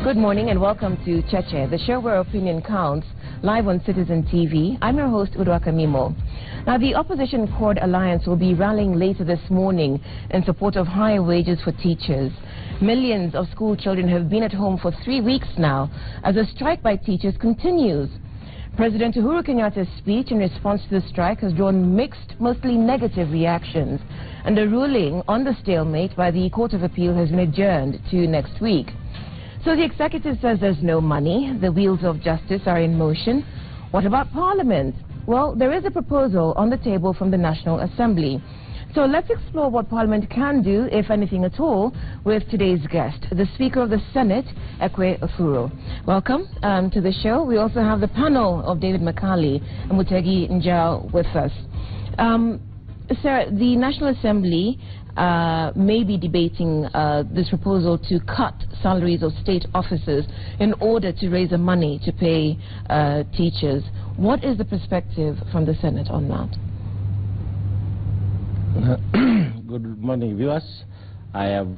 Good morning and welcome to Cheche, the show where opinion counts, live on Citizen TV. I'm your host, Uruaka Mimo. Now, the Opposition Chord Alliance will be rallying later this morning in support of higher wages for teachers. Millions of school children have been at home for 3 weeks now as a strike by teachers continues. President Uhuru Kenyatta's speech in response to the strike has drawn mixed, mostly negative reactions, and a ruling on the stalemate by the Court of Appeal has been adjourned to next week. So the executive says there's no money, the wheels of justice are in motion. What about Parliament? Well, there is a proposal on the table from the National Assembly. So let's explore what Parliament can do, if anything at all, with today's guest, the Speaker of the Senate, Ekwe Ethuro. Welcome to the show. We also have the panel of David Makali and Mutegi Njau with us. Sir, the National Assembly may be debating this proposal to cut salaries of state officers in order to raise the money to pay teachers. What is the perspective from the Senate on that? Good morning, viewers. I have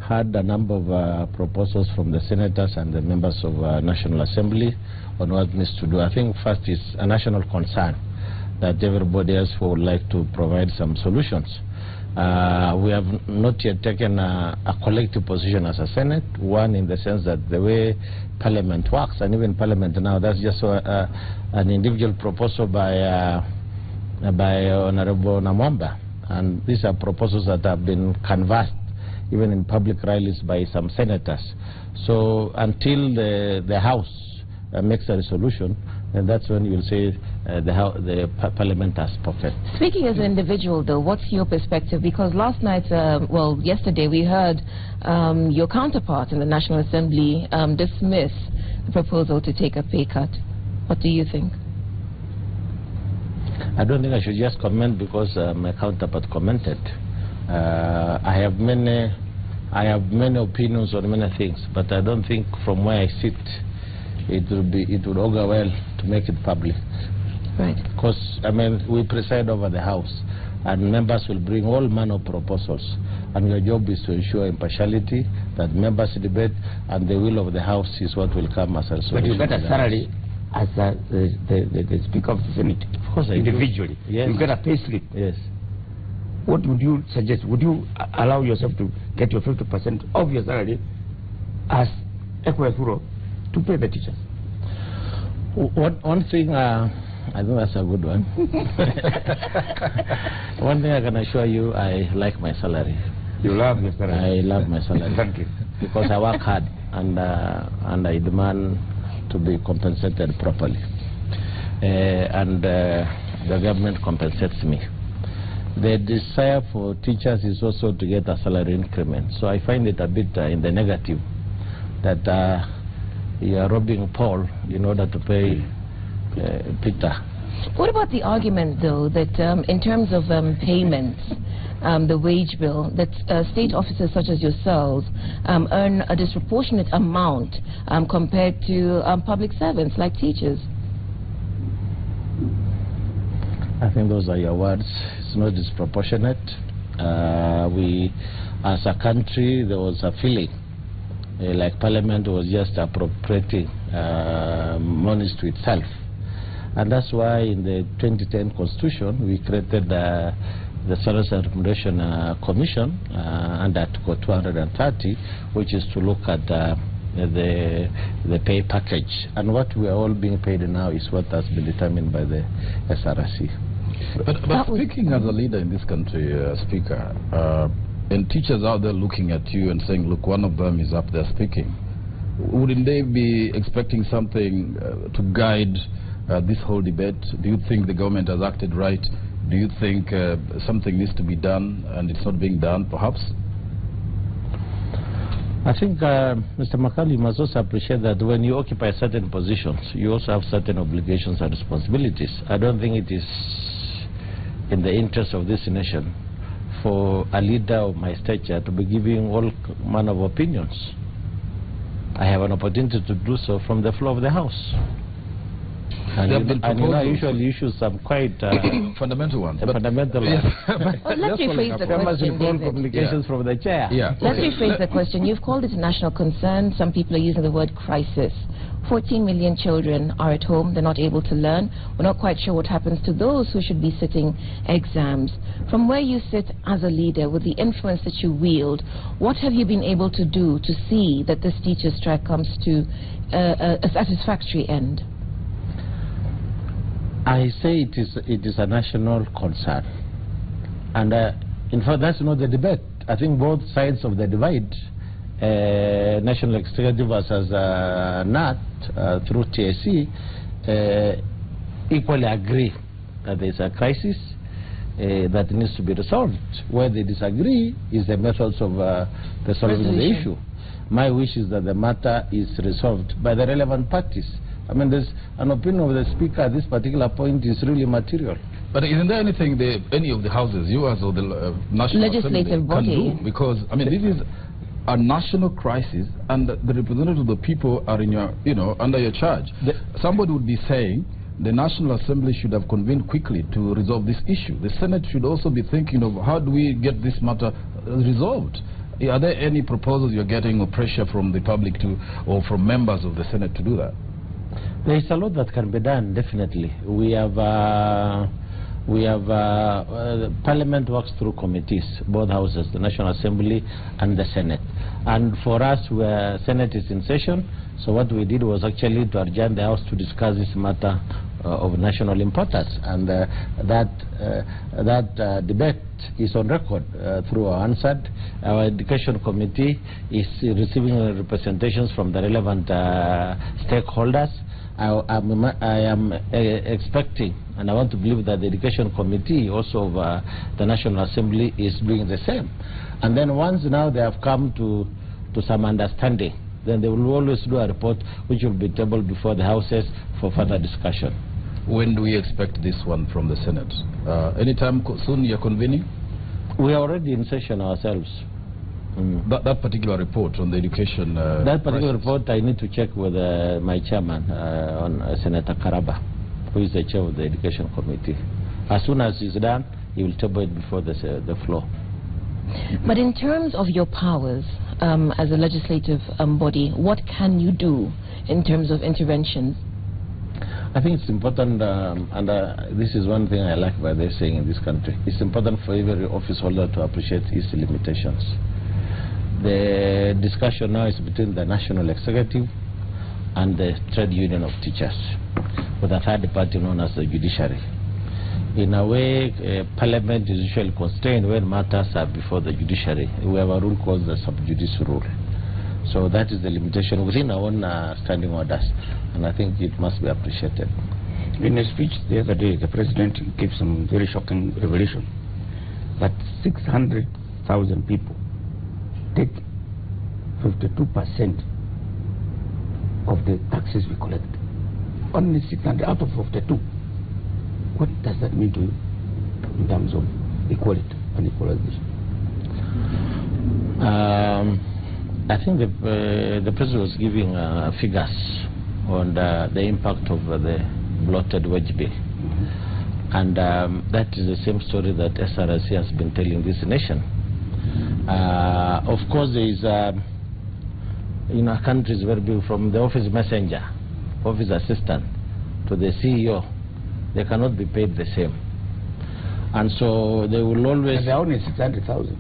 had a number of proposals from the senators and the members of National Assembly on what needs to do. I think first is a national concern that everybody else would like to provide some solutions. We have not yet taken a collective position as a Senate, one in the sense that the way Parliament works, and even Parliament now, that's just an individual proposal by Honorable Namwamba, and these are proposals that have been canvassed even in public rallies by some senators. So until the House makes a resolution, and that's when you'll say the Parliament has spoken. Speaking as an individual, though, what's your perspective? Because last night, well, yesterday, we heard your counterpart in the National Assembly dismiss the proposal to take a pay cut. What do you think? I don't think I should just comment because my counterpart commented. I have many opinions on many things, but I don't think from where I sit it would augur well to make it public. Right. Because I mean, we preside over the House, and members will bring all manner of proposals, and your job is to ensure impartiality, that members debate, and the will of the House is what will come as a solution. But you get a salary as the Speaker of the Senate, of course, individually. Yes. You get a pay slip. Yes. What would you suggest? Would you allow yourself to get your 50% of your salary as Ekwe Ethuro to pay the teachers? One thing, I think that's a good one. One thing I can assure you, I like my salary. You love your salary? I love my salary. Thank you. Because I work hard, and I demand to be compensated properly. The government compensates me. The desire for teachers is also to get a salary increment. So I find it a bit in the negative that you are robbing Paul in order to pay Peter. What about the argument, though, that in terms of payments, the wage bill, that state officers such as yourselves earn a disproportionate amount compared to public servants like teachers? I think those are your words. It's not disproportionate. We, as a country, there was a feeling like Parliament was just appropriating monies to itself. And that's why in the 2010 Constitution, we created the Salaries and Remuneration Commission under Article 230, which is to look at the pay package. And what we are all being paid now is what has been determined by the SRC. But speaking as a leader in this country, Speaker, and teachers out there looking at you and saying, look, one of them is up there speaking, wouldn't they be expecting something to guide this whole debate? Do you think the government has acted right? Do you think something needs to be done and it's not being done, perhaps? I think, Mr. Makali, you must also appreciate that when you occupy certain positions, you also have certain obligations and responsibilities. I don't think it is in the interest of this nation for a leader of my stature to be giving all manner of opinions. I have an opportunity to do so from the floor of the House. I usually issue some quite fundamental ones. Fundamental ones. Well, let's rephrase the question, David. Communications from the chair. Let's rephrase the question. You've called it a national concern. Some people are using the word crisis. 14 million children are at home. They're not able to learn. We're not quite sure what happens to those who should be sitting exams. From where you sit as a leader, with the influence that you wield, what have you been able to do to see that this teacher strike comes to a satisfactory end? I say it is a national concern. And in fact, that's not the debate. I think both sides of the divide, National Executive versus NAT through TSC, equally agree that there is a crisis that needs to be resolved. Where they disagree is the methods of the solving of the issue. My wish is that the matter is resolved by the relevant parties. I mean, there's an opinion of the Speaker at this particular point is really material. But isn't there anything any of the houses, yours or the National Legislative Assembly, body can do? Because, I mean, this is a national crisis, and the representatives of the people are in your, under your charge. Somebody would be saying the National Assembly should have convened quickly to resolve this issue. The Senate should also be thinking of how do we get this matter resolved. Are there any proposals you're getting or pressure from the public or from members of the Senate to do that? There is a lot that can be done, definitely. We have Parliament works through committees, both houses, the National Assembly and the Senate. And for us, where Senate is in session, so what we did was actually to adjourn the House to discuss this matter of national importance. And that debate is on record through our answered. Our Education Committee is receiving representations from the relevant stakeholders. I am expecting, and I want to believe that the Education Committee also of the National Assembly is doing the same. And then once now they have come to some understanding, then they will always do a report which will be tabled before the houses for further discussion. When do we expect this one from the Senate? Anytime soon you're convening? We are already in session ourselves. That particular report on the education that particular report I need to check with my chairman on Senator Karaba, who is the chair of the Education Committee. As soon as it's done, he will table it before the floor. But in terms of your powers as a legislative body, what can you do in terms of interventions? I think it's important, and this is one thing I like by their saying in this country. It's important for every office holder to appreciate its limitations. The discussion now is between the National Executive and the Trade Union of Teachers, with a third party known as the judiciary. In a way, Parliament is usually constrained when matters are before the judiciary. We have a rule called the sub judice rule. So that is the limitation within our own standing orders, and I think it must be appreciated. In a speech the other day, the President gave some very shocking revelation that 600,000 people take 52% of the taxes we collect. Only 600 out of 52. What does that mean to you in terms of equality and equalization? I think the President was giving figures on the impact of the bloated wage bill. And that is the same story that SRC has been telling this nation. Of course, there is, our country is very big, from the office messenger, office assistant, to the CEO. They cannot be paid the same. And so they will always... They're only 600,000.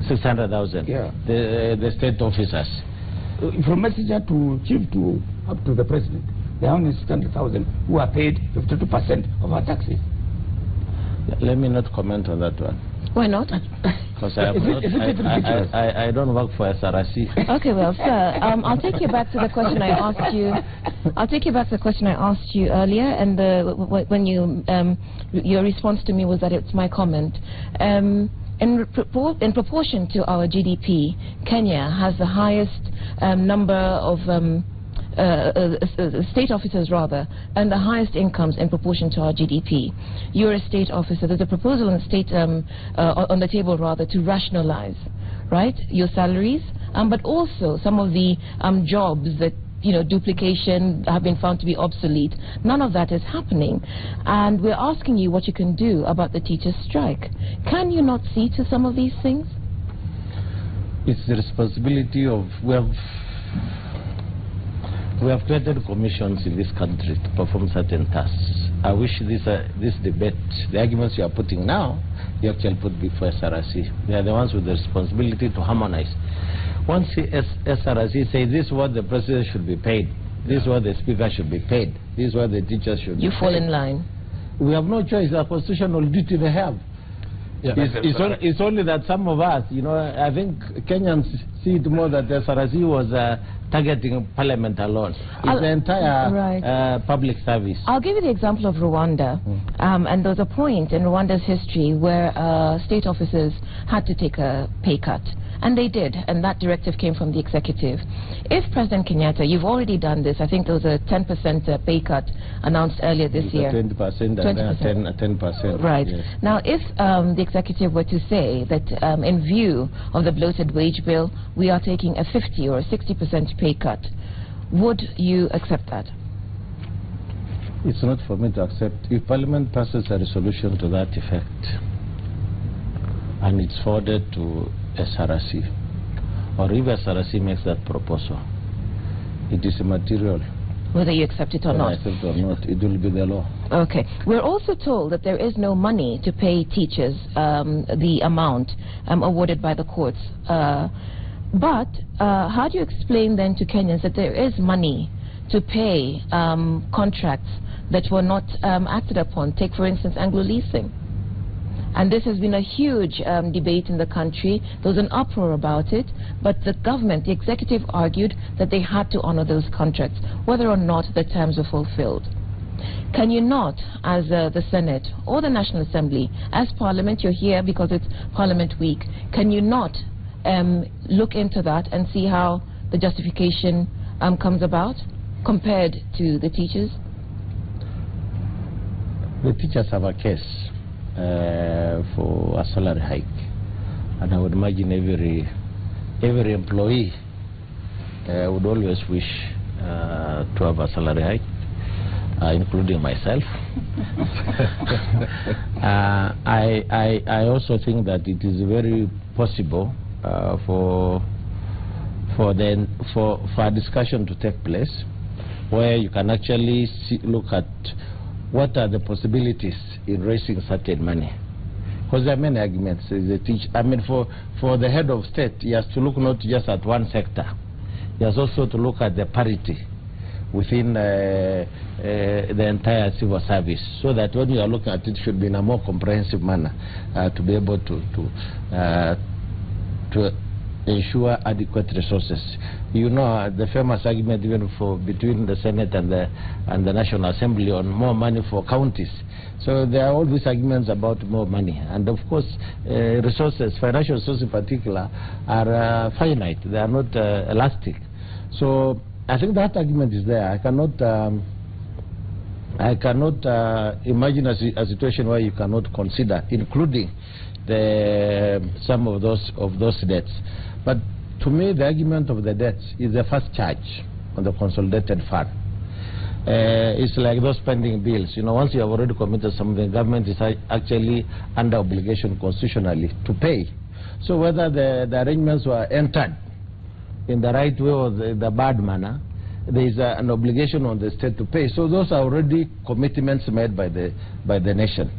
600,000? Yeah. The state officers. From messenger to chief to up to the president, there are only 600,000 who are paid 52% of our taxes. Let me not comment on that one. Why not? Because I don't work for SRC. Okay, well, sir, I'll take you back to the question I asked you. I'll take you back to the question I asked you earlier, and when your response to me was that it's my comment. In proportion to our GDP, Kenya has the highest number of state officers, rather, and the highest incomes in proportion to our GDP. You're a state officer. There's a proposal on the table, rather, to rationalize, right, your salaries, but also some of the jobs that duplication have been found to be obsolete. None of that is happening. And we're asking you what you can do about the teachers' strike. Can you not see to some of these things? It's the responsibility of... We have created commissions in this country to perform certain tasks. I wish this debate, the arguments you are putting now, you actually put before SRC. They are the ones with the responsibility to harmonize. Once SRC say this is what the president should be paid, this is what the speaker should be paid, this is what the teacher should be paid. You fall in line. We have no choice. Our constitutional duty they have. Yeah, it's only that some of us, I think Kenyans see it more that the SRC was targeting parliament alone. It's the entire public service. I'll give you the example of Rwanda. And there was a point in Rwanda's history where state officers had to take a pay cut. And they did, and that directive came from the executive. If President Kenyatta, you've already done this, I think there was a 10% pay cut announced earlier this year. 20% and 10%. Right. Yes. Now, if the executive were to say that in view of the bloated wage bill, we are taking a 50 or a 60% pay cut, would you accept that? It's not for me to accept. If Parliament passes a resolution to that effect, and it's forwarded to SRC, or if SRC makes that proposal, it is immaterial. Whether you accept it or not. Accept it or not, it will be the law. Okay. We're also told that there is no money to pay teachers the amount awarded by the courts. But how do you explain then to Kenyans that there is money to pay contracts that were not acted upon? Take, for instance, Anglo-leasing. And this has been a huge debate in the country. There was an uproar about it, but the government, the executive, argued that they had to honor those contracts, whether or not the terms were fulfilled. Can you not, as the Senate or the National Assembly, as Parliament, you're here because it's Parliament Week, can you not look into that and see how the justification comes about compared to the teachers? The teachers have a case for a salary hike, and I would imagine every employee would always wish to have a salary hike, including myself. I also think that it is very possible for a discussion to take place where you can actually look at what are the possibilities in raising certain money. Because there are many arguments. For the head of state, he has to look not just at one sector. He has also to look at the parity within the entire civil service, so that when you are looking at it, it should be in a more comprehensive manner to be able to ensure adequate resources. You know, the famous argument even between the Senate and the National Assembly on more money for counties. So there are all these arguments about more money, and of course resources, financial resources in particular, are finite. They are not elastic. So I think that argument is there. I cannot imagine a situation where you cannot consider including some of those debts. But to me, the argument of the debts is the first charge on the consolidated fund. It's like those pending bills. You know, once you have already committed something, the government is actually under obligation constitutionally to pay. So whether the arrangements were entered in the right way or the bad manner, there is an obligation on the state to pay. So those are already commitments made by the nation,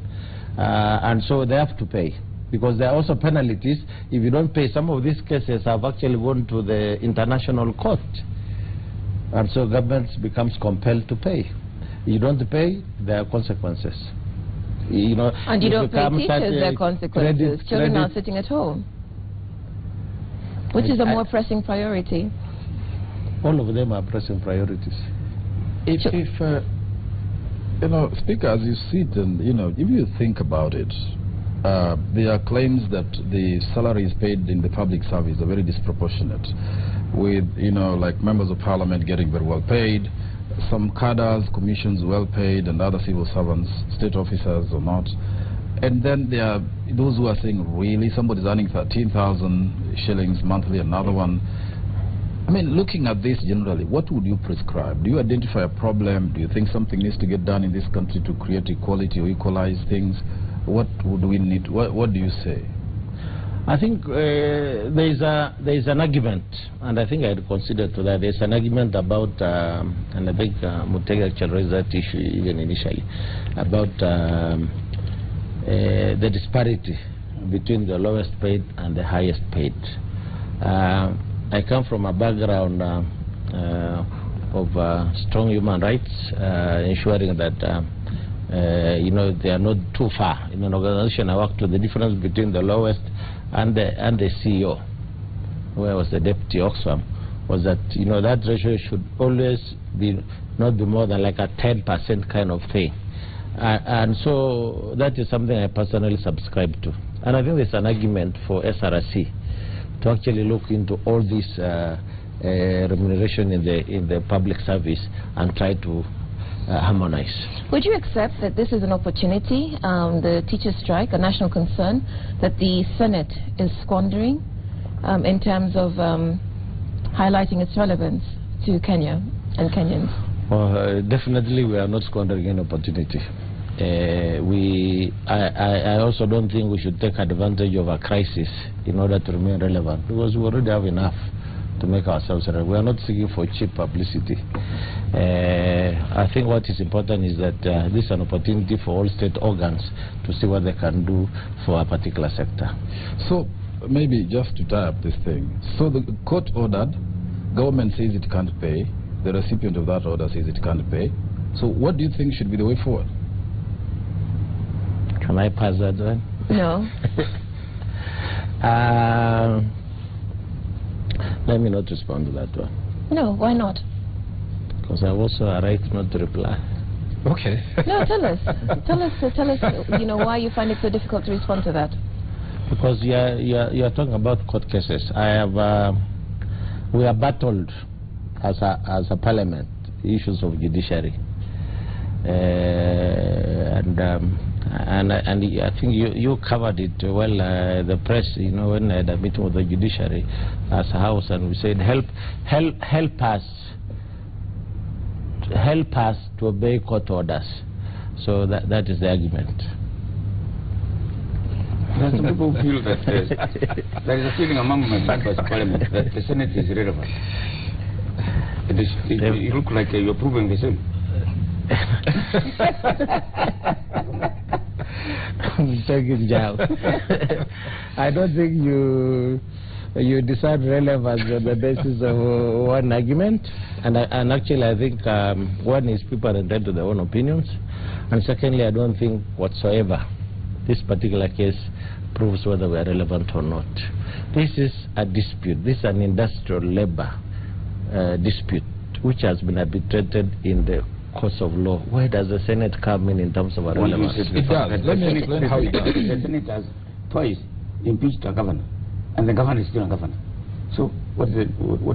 and so they have to pay, because there are also penalties if you don't pay. Some of these cases have actually gone to the international court, and so government becomes compelled to pay. You don't pay, there are consequences. You know, and you don't pay teachers, there are consequences. Children are sitting at home. Which is a more pressing priority? All of them are pressing priorities. If you know, Speaker, as you see it, and if you think about it, there are claims that the salaries paid in the public service are very disproportionate, with like members of parliament getting very well paid, some cadres, commissions well paid, and other civil servants, state officers or not. And then there are those who are saying, really, somebody's earning 13,000 shillings monthly, another one. I mean, looking at this generally, what would you prescribe? Do you identify a problem? Do you think something needs to get done in this country to create equality or equalize things? What would we need? What do you say? I think there is an argument, and I think I'd consider to that. There's an argument about, and I think Mutega actually raised that issue even initially, about the disparity between the lowest paid and the highest paid. I come from a background of strong human rights, ensuring that they are not too far. In an organization I worked with, the difference between the lowest and the CEO, where I was the deputy Oxfam, was that that ratio should always not be more than like a 10% kind of thing. And so that is something I personally subscribe to. And I think there's an argument for SRC to actually look into all this remuneration in the public service and try to harmonize. Would you accept that this is an opportunity, the teachers' strike, a national concern, that the Senate is squandering in terms of highlighting its relevance to Kenya and Kenyans? Well, definitely we are not squandering any opportunity. I also don't think we should take advantage of a crisis in order to remain relevant, because we already have enough to make ourselves relevant. We are not seeking for cheap publicity. I think what is important is that this is an opportunity for all state organs to see what they can do for a particular sector. So maybe just to tie up this thing, so the court ordered, government says it can't pay, the recipient of that order says it can't pay. So what do you think should be the way forward? Can I pass that one? No. Let me not respond to that one. No, why not? Because I have also a right not to reply. Okay. No, tell us. Tell us, why you find it so difficult to respond to that. Because you are talking about court cases. We are battled as a parliament, issues of judiciary. And I think you covered it well, the press, when I had a meeting with the judiciary as a house, and we said, help us to obey court orders. So that is the argument. There are some people who feel that there is a feeling among my members of parliament that the Senate is irrelevant. You look like you're proving the same. I don't think you decide relevance on the basis of one argument, and actually I think one is people are entitled to their own opinions, and secondly I don't think whatsoever this particular case proves whether we are relevant or not. This is a dispute. This is an industrial labor dispute which has been arbitrated in the course of law. Where does the Senate come in terms of a relevance? It does. Let me explain how it does. The Senate has twice impeached a governor, and the governor is still a governor. So what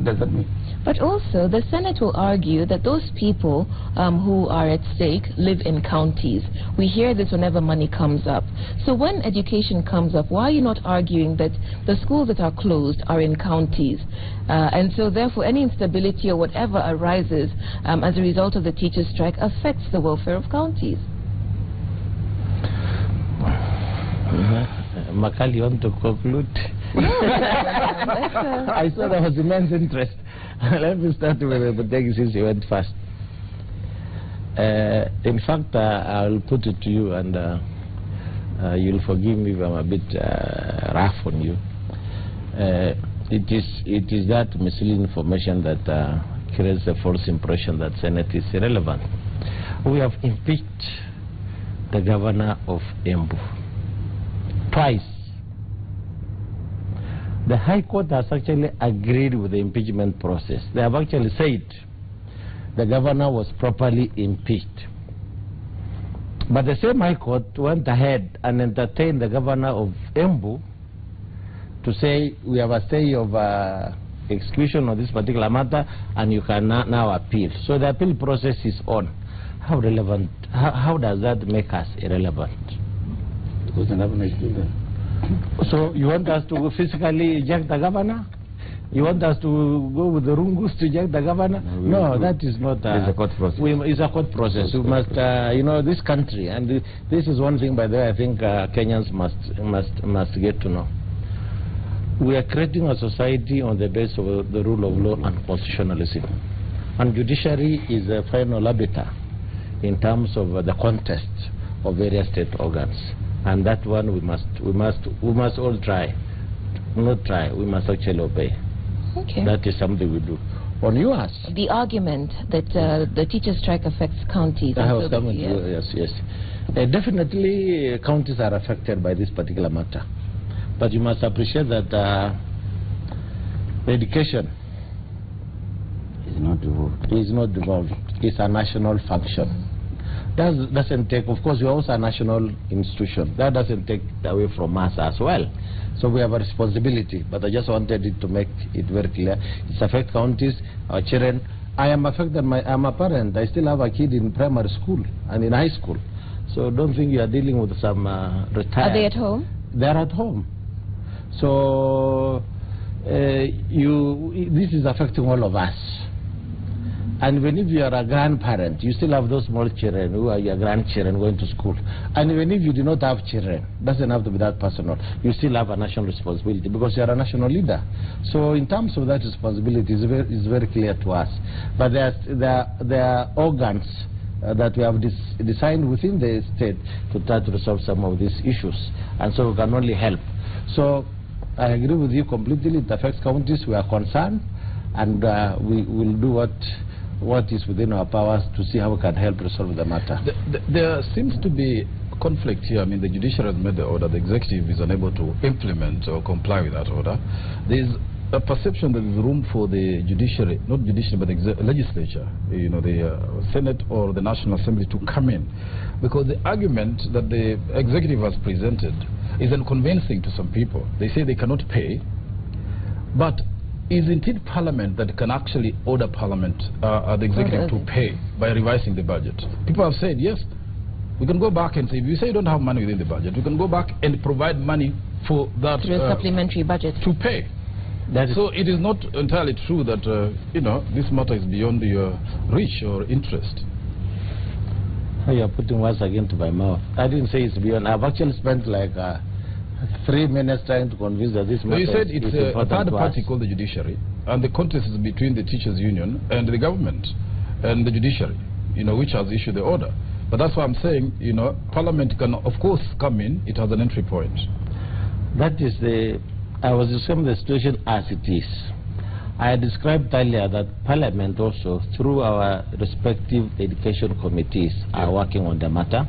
does that mean? But also, the Senate will argue that those people who are at stake live in counties. We hear this whenever money comes up. So when education comes up, why are you not arguing that the schools that are closed are in counties? And so therefore, any instability or whatever arises as a result of the teachers' strike affects the welfare of counties. Makali, you want to conclude? I saw there was immense interest. Let me start with Mutegi since you went first. In fact, I'll put it to you, and you'll forgive me if I'm a bit rough on you. It is that misleading information that creates a false impression that Senate is irrelevant. We have impeached the governor of Embu twice. The High Court has actually agreed with the impeachment process. They have actually said the governor was properly impeached. But the same High Court went ahead and entertained the governor of Embu to say we have a stay of execution of this particular matter and you can now appeal. So the appeal process is on. How relevant? How does that make us irrelevant? Because the governor is still there. So you want us to physically eject the governor? You want us to go with the rungus to check the governor? No, that is not. It's a court process. It's a court process. We must, you know, this country, and this is one thing, by the way, I think Kenyans must get to know. We are creating a society on the basis of the rule of law and constitutionalism, and judiciary is a final arbiter in terms of the contest of various state organs, and that one we must all try. Not try, we must actually obey. Okay. That is something we do. On yours, the argument that the teacher strike affects counties. Yes. Definitely, counties are affected by this particular matter, but you must appreciate that education is not devolved. It's a national function. That doesn't take, of course, we are also a national institution. That doesn't take away from us as well. So we have a responsibility, but I just wanted it to make it very clear. It affects counties, our children. I am affected. I'm a parent. I still have a kid in primary school and in high school. So don't think you are dealing with some retired. Are they at home? They are at home. So this is affecting all of us. And even if you are a grandparent, you still have those small children who are your grandchildren going to school. And even if you do not have children, doesn't have to be that personal, you still have a national responsibility because you are a national leader. So in terms of that responsibility, it's very clear to us. But there are organs that we have designed within the state to try to resolve some of these issues. And so we can only help. So I agree with you completely. It affects counties. We are concerned. And we will do what is within our powers to see how we can help resolve the matter. There seems to be conflict here. I mean, the judiciary has made the order. The executive is unable to implement or comply with that order. There is a perception that there is room for the judiciary, not judiciary, but the legislature, you know, the Senate or the National Assembly to come in. Because the argument that the executive has presented is unconvincing to some people. They say they cannot pay, but isn't it Parliament that can actually order Parliament, the executive, to pay by revising the budget? People have said, yes, we can go back and say, if you say you don't have money within the budget, we can go back and provide money for that. Through a supplementary budget. To pay. So it is not entirely true that, you know, this matter is beyond your reach or interest. You are putting words again to my mouth. I didn't say it's beyond. I've actually spent like 3 minutes trying to convince that this matter. You said it's a third party called the judiciary, and the contest is between the teachers' union and the government and the judiciary, you know, which has issued the order. But that's why I'm saying, you know, Parliament can, of course, come in. It has an entry point. That is I was describing the situation as it is. I described earlier that Parliament also, through our respective education committees, are working on the matter,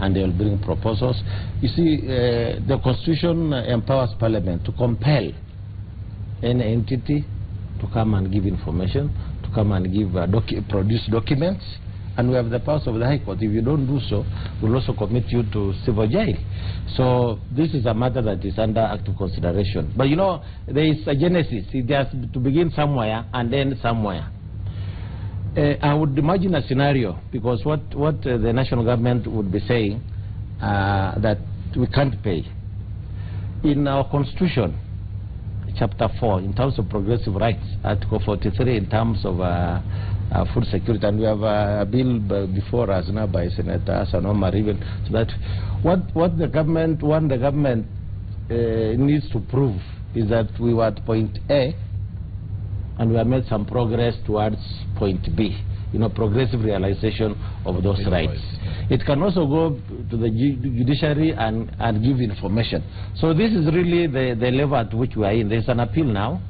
and they will bring proposals. You see, the Constitution empowers Parliament to compel any entity to come and give information, to come and give produce documents, and we have the powers of the High Court. If you don't do so, we'll also commit you to civil jail. So this is a matter that is under active consideration. But you know, there is a genesis. It has to begin somewhere and end somewhere. I would imagine a scenario, because what the national government would be saying, that we can't pay. In our Constitution, Chapter 4, in terms of progressive rights, Article 43, in terms of food security, and we have a bill before us now by Senator Sanomar, even, so that what the government needs to prove is that we were at point A, and we have made some progress towards point B, you know, progressive realization of those rights. It can also go to the judiciary and give information. So this is really the level at which we are in. There's an appeal now,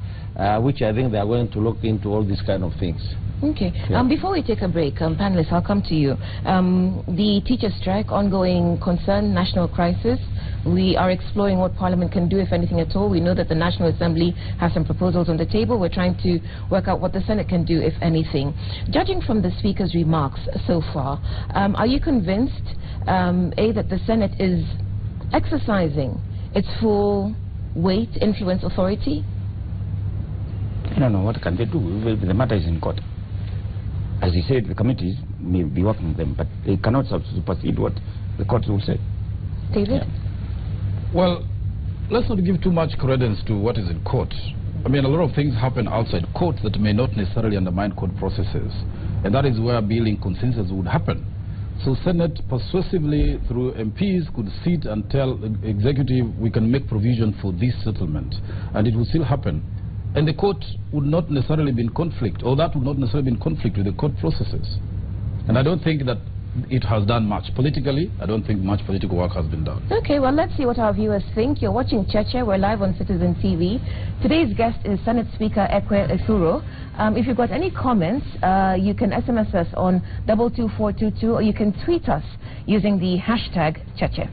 which I think they are going to look into all these kind of things. Okay. Yeah. Before we take a break, panelists, I'll come to you. The teacher strike, ongoing concern, national crisis. We are exploring what Parliament can do, if anything at all. We know that the National Assembly has some proposals on the table. We're trying to work out what the Senate can do, if anything. Judging from the Speaker's remarks so far, are you convinced, A, that the Senate is exercising its full weight, influence, authority? No, what can they do? The matter is in court. As he said, the committees may be working with them, but they cannot supersede what the courts will say. David? Yeah. Well, let's not give too much credence to what is in court. I mean, a lot of things happen outside courts that may not necessarily undermine court processes. And that is where building consensus would happen. So Senate persuasively through MPs could sit and tell the executive, we can make provision for this settlement. And it will still happen. And the court would not necessarily be in conflict, or that would not necessarily be in conflict with the court processes. And I don't think that it has done much. Politically, I don't think much political work has been done. Okay, well, let's see what our viewers think. You're watching Cheche. We're live on Citizen TV. Today's guest is Senate Speaker Ekwe Ethuro. If you've got any comments, you can SMS us on 22422, or you can tweet us using the hashtag Cheche.